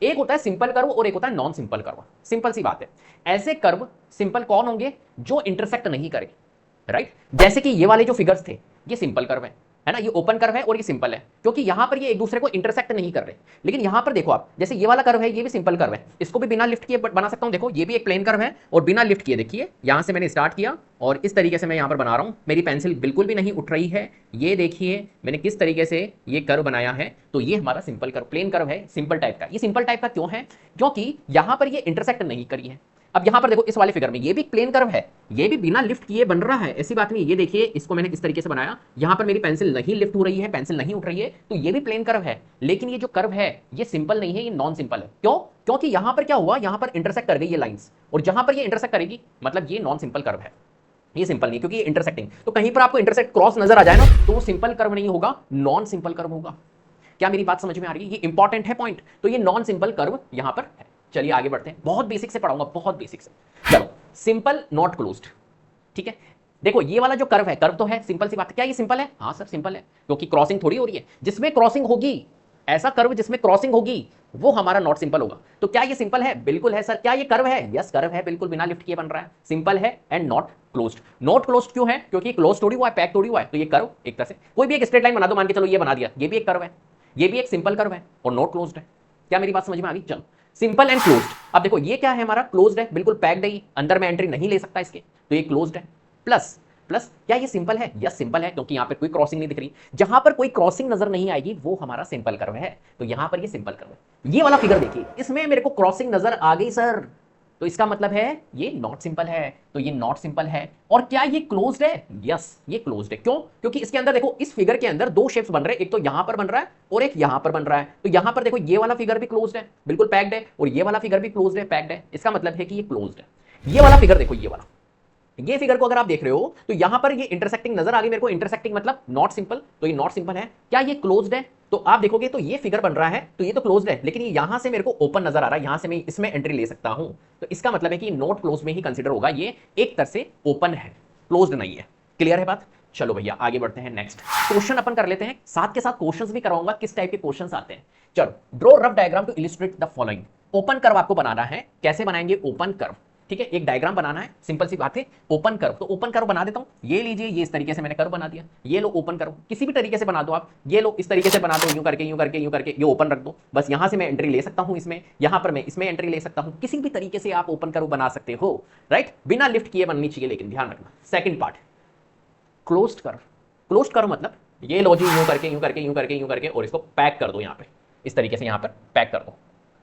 एक होता है सिंपल कर्व और एक होता है नॉन सिंपल कर्व। सिंपल सी बात है। ऐसे कर्व सिंपल कौन होंगे? जो इंटरसेक्ट नहीं करे, राइट। जैसे कि ये वाले जो फिगर्स थे, ये सिंपल कर्व है ना, ये ओपन कर्व है और ये सिंपल है, क्योंकि यहां पर ये एक दूसरे को इंटरसेक्ट नहीं कर रहे। लेकिन यहां पर देखो आप, जैसे ये वाला कर्व है, ये भी सिंपल कर्व है, इसको भी बिना लिफ्ट किए बना सकता हूं। देखो ये भी एक प्लेन कर्व है और बिना लिफ्ट किए, देखिए यहां से मैंने स्टार्ट किया और इस तरीके से मैं यहां पर बना रहा हूं। मेरी पेंसिल बिल्कुल भी नहीं उठ रही है। ये देखिए मैंने किस तरीके से ये कर्व बनाया है। तो ये हमारा सिंपल कर्व, प्लेन कर्व है, सिंपल टाइप का। ये सिंपल टाइप का क्यों है? क्योंकि यहां पर ये इंटरसेक्ट नहीं करी है। अब यहां पर देखो इस वाले फिगर में ये भी प्लेन कर्व है, ये भी बिना लिफ्ट किए बन रहा है, ऐसी बात नहीं। ये देखिए इसको मैंने किस तरीके से बनाया, यहां पर मेरी पेंसिल नहीं लिफ्ट हो रही है, पेंसिल नहीं उठ रही है, तो ये भी प्लेन कर्व है। लेकिन ये जो कर्व है ये सिंपल नहीं है, ये नॉन सिंपल है। क्यों? क्योंकि यहां पर क्या हुआ, यहां पर इंटरसेक्ट कर गई ये लाइंस, और जहां पर ये इंटरसेक्ट करेगी मतलब ये नॉन सिंपल कर्व है। ये सिंपल नहीं, क्योंकि ये इंटरसेक्टिंग। तो कहीं पर आपको इंटरसेक्ट क्रॉस नजर आ जाए ना, तो वो सिंपल कर्व नहीं होगा, नॉन सिंपल कर्व होगा। क्या मेरी बात समझ में आ रही है? ये इंपॉर्टेंट है पॉइंट। तो ये नॉन सिंपल कर्व यहां पर है। चलिए आगे बढ़ते हैं, बहुत बेसिक से पढ़ाऊंगा, बहुत बेसिक से। चलो, सिंपल नॉट क्लोज्ड, ठीक है। देखो ये वाला जो कर्व है, कर्व तो है, सिंपल सी बात है। क्या ये सिंपल है? हाँ सर सिंपल है, क्योंकि क्रॉसिंग थोड़ी हो रही है। जिसमें क्रॉसिंग होगी, ऐसा कर्व जिसमें क्रॉसिंग होगी, वो हमारा नॉट सिंपल होगा। तो क्या ये सिंपल है? बिल्कुल है सर। क्या ये कर्व है? यस कर्व है, बिल्कुल बिना लिफ्ट किए बन रहा है, सिंपल है and not closed. Not closed क्यों है? क्योंकि क्लोज थोड़ी हुआ है, पैक थोड़ी हुआ है। तो ये कर्व एक तरह से कोई भी एक स्ट्रेट लाइन बना दो, मान के चलो ये बना दिया, ये भी एक कर्व है, ये भी एक सिंपल कर्व है और नॉट क्लोज्ड है। क्या मेरी बात समझ में आ गई? चलो, सिंपल एंड क्लोज्ड। अब देखो ये क्या है, हमारा क्लोज्ड है, बिल्कुल पैक्ड है, अंदर में एंट्री नहीं ले सकता इसके, तो ये क्लोज्ड है। प्लस प्लस क्या ये सिंपल है? यस सिंपल है, क्योंकि यहां पर कोई क्रॉसिंग नहीं दिख रही। जहां पर कोई क्रॉसिंग नजर नहीं आएगी वो हमारा सिंपल कर्व है, तो यहां पर ये सिंपल कर्व है। ये वाला फिगर देखिए, इसमें मेरे को क्रॉसिंग नजर आ गई सर, तो इसका मतलब है ये नॉट सिंपल है। तो ये नॉट सिंपल है। और क्या ये क्लोज्ड है? यस ये क्लोज्ड है। क्यों? क्योंकि इसके अंदर देखो, इस फिगर के अंदर दो शेप्स बन रहे हैं, एक तो यहां पर बन रहा है और एक यहां पर बन रहा है। तो यहां पर देखो ये वाला फिगर भी क्लोज्ड है, बिल्कुल पैक्ड है, और ये वाला फिगर भी क्लोज्ड है, पैक्ड है। इसका मतलब है कि ये क्लोज्ड है। ये वाला फिगर देखो, ये वाला, ये फिगर को अगर आप देख रहे हो तो यहां पर ये इंटरसेक्टिंग नजर आ गई मेरे को, इंटरसेक्टिंग मतलब नॉट सिंपल, तो ये नॉट सिंपल है। क्या ये क्लोज्ड है? तो आप देखोगे तो ये फिगर बन रहा है, तो ये तो क्लोज्ड है, लेकिन ये यहां से मेरे को ओपन नजर आ रहा है, यहां से मैं इसमें एंट्री ले सकता हूं। तो इसका मतलब है कि नॉट क्लोज में ही कंसिडर होगा, ये एक तरह से ओपन है, क्लोज्ड नहीं है। क्लियर है बात? चलो भैया आगे बढ़ते हैं, नेक्स्ट क्वेश्चन अपन कर लेते हैं, साथ के साथ क्वेश्चंस भी करवाऊंगा, किस टाइप के क्वेश्चंस आते हैं। चलो, draw rough diagram to illustrate the following. Open curve आपको बनाना है, कैसे बनाएंगे ओपन कर्व? ठीक है, एक डायग्राम बनाना है, सिंपल सी बात है, ओपन कर्व। तो ओपन कर्व बना देता हूं, ये लीजिए, ये इस तरीके से मैंने कर्व बना दिया। ये लो ओपन कर्व, किसी भी तरीके से बना दो आप, ये लो इस तरीके से बना दो, यूं करके यूं करके यूं करके, ये ओपन रख दो। बस यहां से मैं एंट्री ले सकता हूं इसमें, यहां पर मैं इसमें एंट्री ले सकता हूं, किसी भी तरीके से आप ओपन कर्व बना सकते हो, राइट। बिना लिफ्ट किए बननी चाहिए, लेकिन ध्यान रखना। Second part, closed curve. Closed curve मतलब ये लो जी, यूं करके यूं करके यूं करके यूं करके और इसको पैक कर दो, यहां पे इस तरीके से यहां पर पैक कर दो।